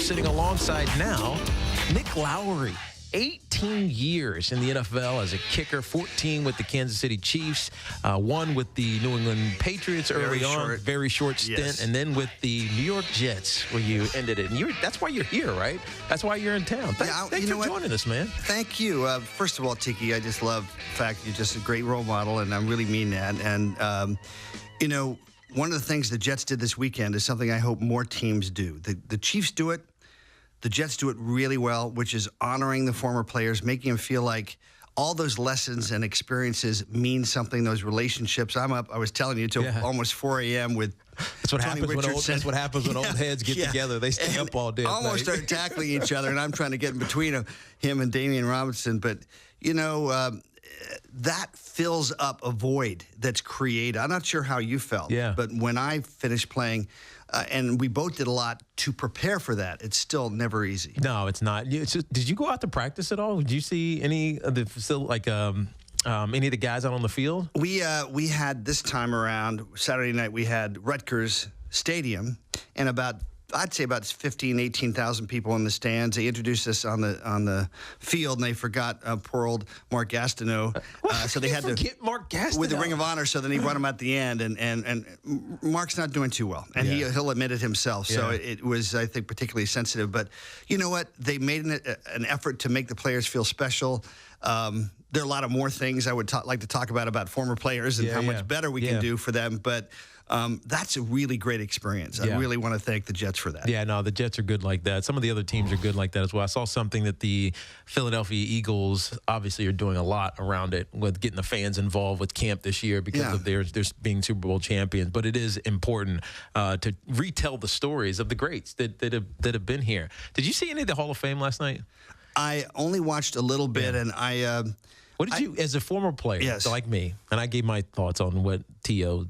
sitting alongside now Nick Lowery. 18 years in the NFL as a kicker, 14 with the Kansas City Chiefs, one with the New England Patriots early on, very short stint, yes. and then with the New York Jets where you ended it. And that's why you're here, right? That's why you're in town. Thanks for joining us, man. Thank you. First of all, Tiki, I just love the fact you're just a great role model, and I really mean that. And, one of the things the Jets did this weekend is something I hope more teams do. The Chiefs do it. The Jets do it really well, which is honoring the former players, making them feel like all those lessons and experiences mean something, those relationships. I'm up, I was telling you, till almost 4 a.m. with That's what happens when old heads get together. They stay up all day. Almost start tackling each other, and I'm trying to get in between him and Damian Robinson. But, that fills up a void that's created. I'm not sure how you felt, but when I finished playing, and we both did a lot to prepare for that, it's still never easy. No, it's not. Did you go out to practice at all? Did you see any of the any of the guys out on the field? We had this time around Saturday night. We had Rutgers Stadium, and I'd say about 15,000, 18,000 people in the stands. They introduced us on the field, and they forgot poor old Mark Gastineau. So they had to get Mark Gastineau with the Ring of Honor. So then he brought him at the end, and Mark's not doing too well, and he'll admit it himself. So it was, I think, particularly sensitive. But you know what? They made an effort to make the players feel special. There are a lot of more things I would like to talk about former players and how much better we can do for them, but. That's a really great experience. I really want to thank the Jets for that. Yeah, no, the Jets are good like that. Some of the other teams are good like that as well. I saw something that the Philadelphia Eagles obviously are doing a lot around it with getting the fans involved with camp this year because of their being Super Bowl champions. But it is important to retell the stories of the greats that have been here. Did you see any of the Hall of Fame last night? I only watched a little bit, and what did you, as a former player, like me, and I gave my thoughts on what T.O.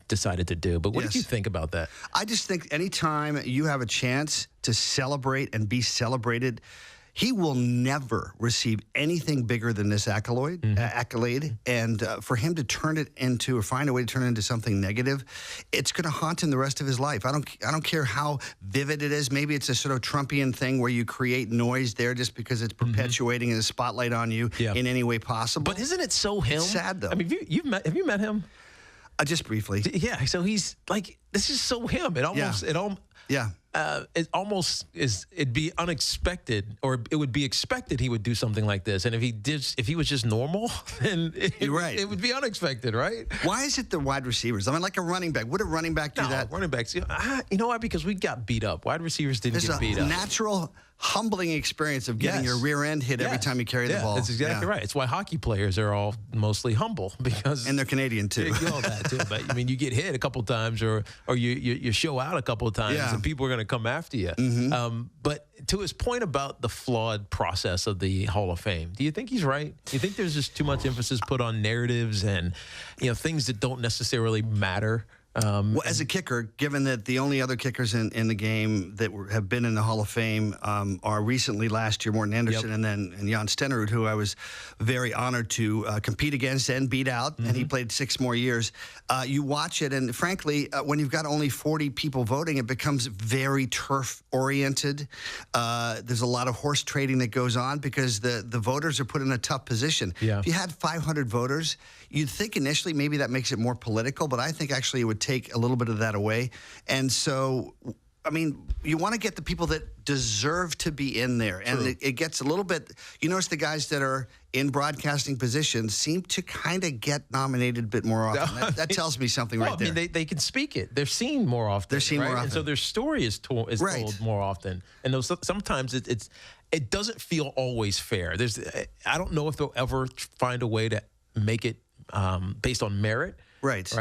decided to do, but what did you think about that? I just think anytime you have a chance to celebrate and be celebrated, he will never receive anything bigger than this accolade. And for him to turn it into, or find a way to turn it into something negative, it's going to haunt him the rest of his life. I don't care how vivid it is. Maybe it's a sort of Trumpian thing where you create noise there just because it's perpetuating a spotlight on you in any way possible. But isn't it so him? It's sad, though. I mean, have you met him? Just briefly. Yeah, so he's like, this is so him. It'd be unexpected, or it would be expected he would do something like this. And if he was just normal, then it would be unexpected, right? Why is it the wide receivers? I mean, like a running back. Would a running back do that? Running backs, you know why? Because we got beat up. Wide receivers didn't get beat up. There's a natural, humbling experience of getting your rear end hit every time you carry the ball. That's exactly right. It's why hockey players are all mostly humble, because and they're Canadian too. All that too. But I mean, you get hit a couple times, or you show out a couple of times, and people are going to come after you. But to his point about the flawed process of the Hall of Fame, do you think he's right? Do you think there's just too much emphasis put on narratives and things that don't necessarily matter? Well, as a kicker, given that the only other kickers in the game that have been in the Hall of Fame are recently last year, Morton Anderson and Jan Stenerud, who I was very honored to compete against and beat out, and he played 6 more years. You watch it, and frankly, when you've got only 40 people voting, it becomes very turf-oriented. There's a lot of horse trading that goes on because the voters are put in a tough position. If you had 500 voters, you'd think initially maybe that makes it more political, but I think actually it would take a little bit of that away. And so, I mean, you want to get the people that deserve to be in there. And it gets a little bit, you notice the guys that are in broadcasting positions seem to kind of get nominated a bit more often. That tells me something right there. I mean, they can speak it. They're seen more often. They're seen more often. And so their story is told more often. And sometimes it doesn't feel always fair. I don't know if they'll ever find a way to make it based on merit. Right?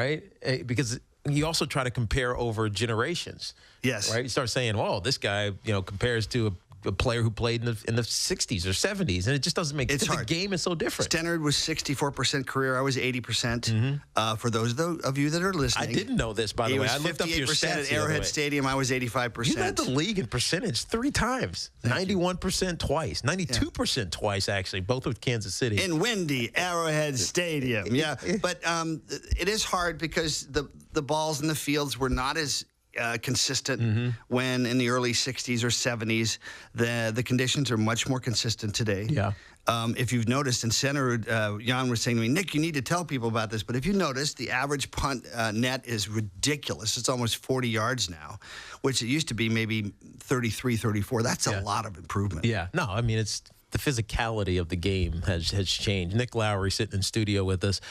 Because you also try to compare over generations. Yes. Right? You start saying, well, this guy, compares to a player who played in the 60s or 70s, and it just doesn't make sense. The game is so different. Stenerud was 64% career. I was 80%. For those of you that are listening. I didn't know this, by the way. I looked up your stats at Arrowhead Stadium. I was 85%. You led the league in percentage 3 times. 91% twice. 92% twice, actually, both with Kansas City. In windy Arrowhead Stadium. But it is hard because the balls in the fields were not as consistent when in the early 60s or 70s. The conditions are much more consistent today. Yeah. If you've noticed, and Senator Jan was saying to me, Nick, you need to tell people about this. But if you notice, the average punt net is ridiculous. It's almost 40 yards now, which it used to be maybe 33, 34. That's a lot of improvement. Yeah. No, I mean, it's the physicality of the game has changed. Nick Lowery sitting in studio with us,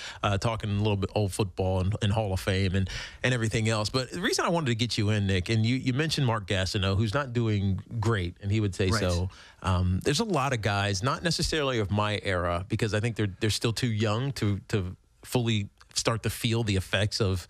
talking a little bit old football and Hall of Fame and everything else. But the reason I wanted to get you in, Nick, and you mentioned Mark Gastineau, who's not doing great, and he would say so. There's a lot of guys, not necessarily of my era, because I think they're still too young to fully start to feel the effects of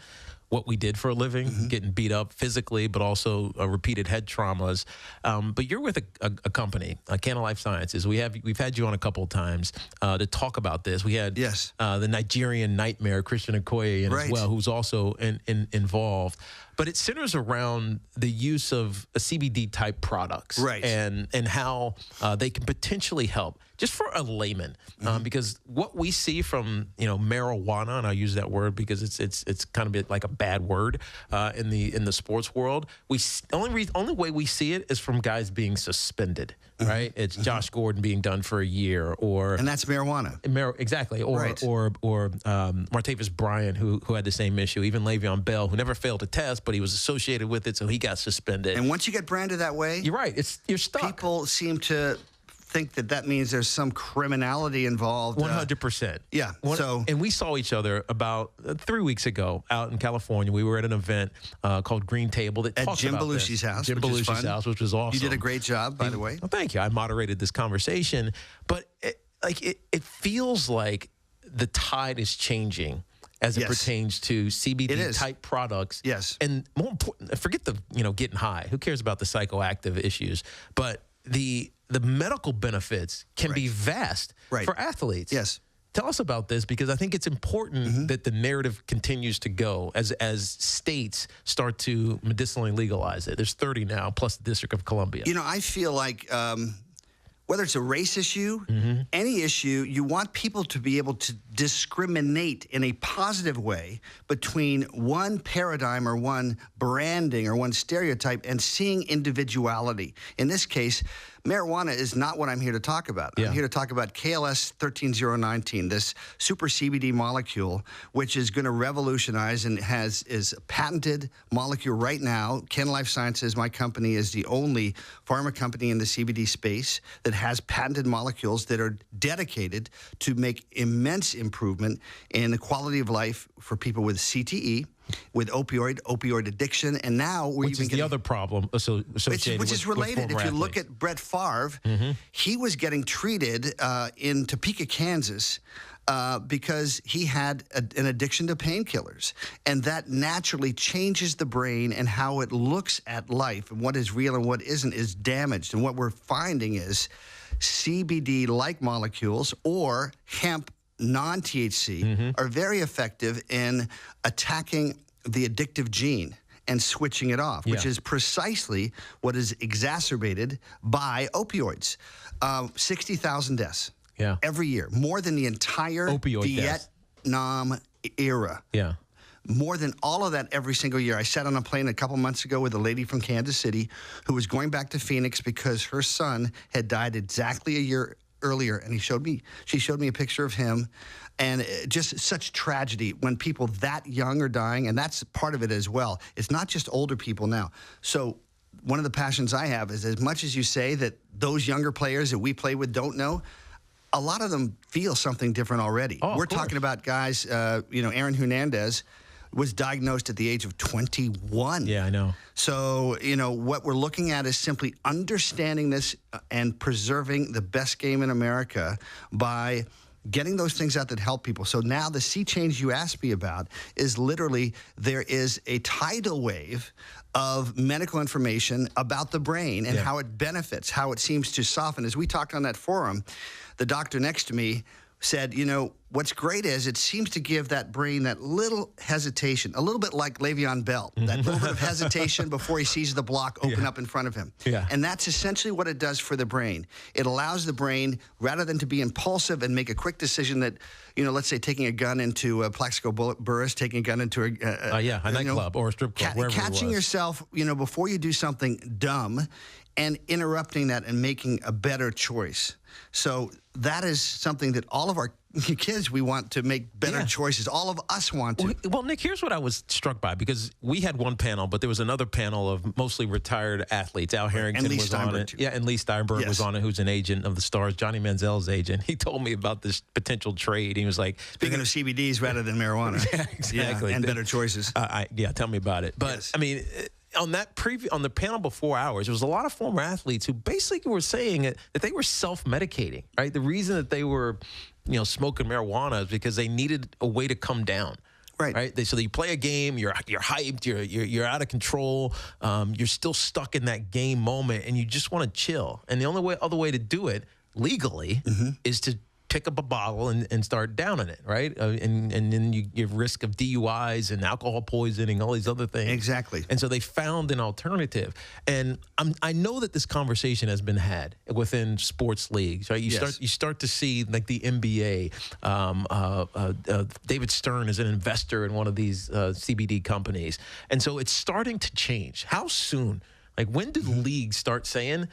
what we did for a living, getting beat up physically, but also repeated head traumas. But you're with a company, Kannalife Sciences. We've had you on a couple of times to talk about this. We had the Nigerian nightmare, Christian Okoye, as well, who's also involved. But it centers around the use of CBD type products, and how they can potentially help. Just for a layman, because what we see from marijuana, and I use that word because it's kind of like a bad word in the sports world. Only way we see it is from guys being suspended, right? It's Josh Gordon being done for a year, and that's marijuana. Exactly, or Martavis Bryant, who had the same issue. Even Le'Veon Bell, who never failed a test, but he was associated with it, so he got suspended. And once you get branded that way, you're right. You're stuck. People seem to think that means there's some criminality involved. 100%. Yeah. And we saw each other about 3 weeks ago out in California. We were at an event called Green Table that talked Jim about Belushi's house. Jim Belushi's house, which was awesome. You did a great job, by the way. Well, thank you. I moderated this conversation, but it feels like the tide is changing as it pertains to CBD type products. Yes. And more important, forget the getting high. Who cares about the psychoactive issues? But the medical benefits can be vast for athletes. Yes. Tell us about this, because I think it's important that the narrative continues to go as states start to medicinally legalize it. There's 30 now, plus the District of Columbia. I feel like whether it's a race issue, any issue, you want people to be able to discriminate in a positive way between one paradigm or one branding or one stereotype and seeing individuality. In this case, marijuana is not what I'm here to talk about. I'm here to talk about KLS 13019, this super CBD molecule, which is going to revolutionize and is a patented molecule right now. Kannalife Sciences, my company, is the only pharma company in the CBD space that has patented molecules that are dedicated to make immense improvement in the quality of life for people with CTE, with opioid addiction, and now we're which is the other problem associated which is related. If you look at Brett Favre, he was getting treated in Topeka, Kansas, because he had an addiction to painkillers, and that naturally changes the brain and how it looks at life, and what is real and what isn't is damaged. And what we're finding is CBD-like molecules or hemp non-THC are very effective in attacking the addictive gene and switching it off, which is precisely what is exacerbated by opioids. 60,000 deaths every year, more than the entire Vietnam era. Yeah. More than all of that every single year. I sat on a plane a couple months ago with a lady from Kansas City who was going back to Phoenix because her son had died exactly a year earlier, and she showed me a picture of him, and just such tragedy when people that young are dying, and that's part of it as well. It's not just older people now. So one of the passions I have is, as much as you say that those younger players that we play with don't know, a lot of them feel something different already. We're talking about guys, Aaron Hernandez was diagnosed at the age of 21. Yeah, I know. So, what we're looking at is simply understanding this and preserving the best game in America by getting those things out that help people. So now the sea change you asked me about is literally there is a tidal wave of medical information about the brain and how it benefits, how it seems to soften. As we talked on that forum, the doctor next to me said, what's great is it seems to give that brain that little hesitation, a little bit like Le'Veon Bell, that little bit of hesitation before he sees the block open up in front of him. Yeah. And that's essentially what it does for the brain. It allows the brain, rather than to be impulsive and make a quick decision that, let's say taking a gun into a Plaxico Burress, taking a gun into a nightclub or a strip club, wherever catching it was. yourself, before you do something dumb and interrupting that and making a better choice. So that is something that all of our kids, we want to make better choices. All of us want to. Well, Nick, here's what I was struck by, because we had one panel, but there was another panel of mostly retired athletes. Al Harrington was on it. Too. Yeah, and Lee Steinberg was on it, who's an agent of the Stars, Johnny Manziel's agent. He told me about this potential trade. He was like, speaking of CBDs rather than marijuana. Yeah, exactly. And better choices. Tell me about it. But, I mean, on the panel before ours, there was a lot of former athletes who basically were saying that they were self-medicating, right? The reason that they were, smoking marijuana is because they needed a way to come down. Right. So you play a game, you're hyped, you're out of control, you're still stuck in that game moment, and you just want to chill. And the only other way to do it legally is to pick up a bottle and start downing it, right? And then you give risk of DUIs and alcohol poisoning, all these other things. Exactly. And so they found an alternative. And I know that this conversation has been had within sports leagues, right? You start to see, like, the NBA. David Stern is an investor in one of these CBD companies. And so it's starting to change. How soon? Like, when do the leagues start saying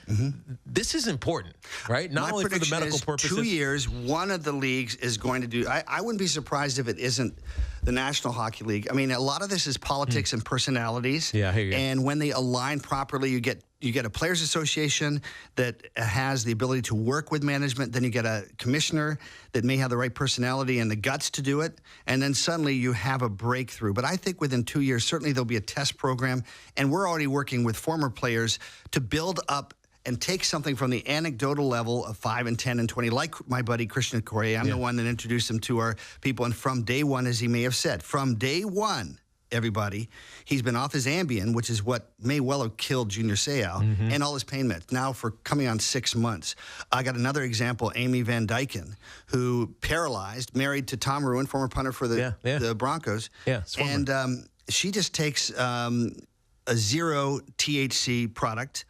this is important, right? Not only for the medical purposes. 2 years, one of the leagues is going to do. I wouldn't be surprised if it isn't the National Hockey League. I mean, a lot of this is politics and personalities. Yeah, I hear you. And when they align properly, you get a players association that has the ability to work with management. Then you get a commissioner that may have the right personality and the guts to do it. And then suddenly you have a breakthrough. But I think within 2 years, certainly there'll be a test program. And we're already working with former players to build up and take something from the anecdotal level of 5 and 10 and 20, like my buddy Christian Correa. I'm the one that introduced him to our people. And from day one, as he may have said, from day one, everybody, he's been off his Ambien, which is what may well have killed Junior Seau, and all his pain meds, now for coming on 6 months. I got another example, Amy Van Dyken, who paralyzed, married to Tom Ruin, former punter for the Broncos. Yeah, and she just takes a 0 THC product,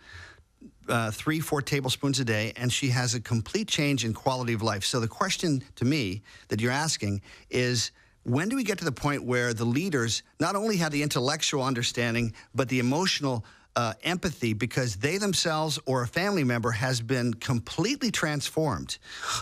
3-4 tablespoons a day, and she has a complete change in quality of life. So the question to me that you're asking is, when do we get to the point where the leaders not only have the intellectual understanding, but the emotional empathy, because they themselves or a family member has been completely transformed?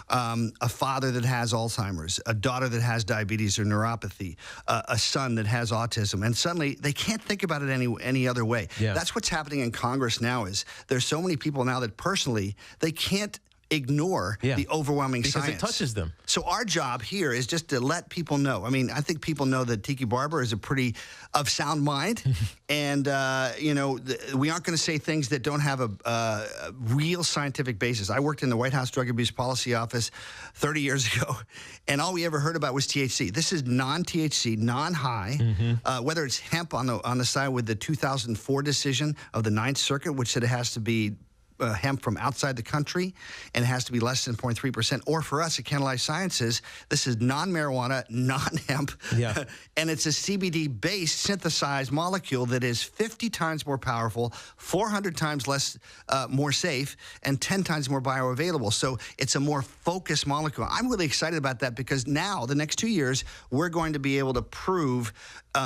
A father that has Alzheimer's, a daughter that has diabetes or neuropathy, a son that has autism, and suddenly they can't think about it any other way. Yeah. That's what's happening in Congress now. Is there's so many people now that personally they can't ignore the overwhelming because science. it touches them. So our job here is just to let people know. I mean, I think people know that Tiki Barber is a pretty of sound mind, and we aren't going to say things that don't have a real scientific basis. I worked in the White House Drug Abuse Policy Office 30 years ago, and all we ever heard about was THC. This is non-THC, non-high. Whether it's hemp on the side with the 2004 decision of the Ninth Circuit, which said it has to be hemp from outside the country and it has to be less than 0.3%. Or for us at Kannalife Sciences, this is non-marijuana, non-hemp, and it's a CBD-based synthesized molecule that is 50 times more powerful, 400 times less more safe, and 10 times more bioavailable. So it's a more focused molecule. I'm really excited about that because now, the next 2 years, we're going to be able to prove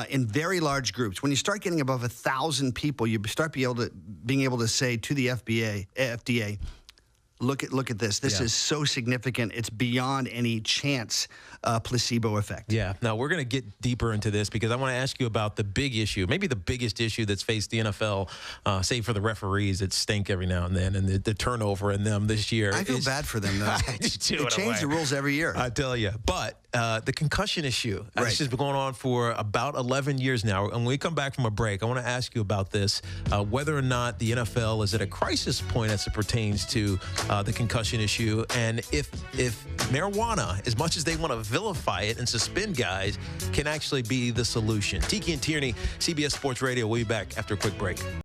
in very large groups. When you start getting above 1,000 people, you start being able to say to the FDA, look at this. This is so significant. It's beyond any chance placebo effect. Yeah. Now, we're going to get deeper into this because I want to ask you about the big issue, maybe the biggest issue that's faced the NFL, save for the referees that stink every now and then, and the turnover in them this year. I feel bad for them, though. They change the rules every year. I tell you. But the concussion issue, this has been going on for about 11 years now. And when we come back from a break, I want to ask you about this, whether or not the NFL is at a crisis point as it pertains to the concussion issue, and if marijuana, as much as they want to vilify it and suspend guys, can actually be the solution. Tiki and Tierney, CBS Sports Radio. We'll be back after a quick break.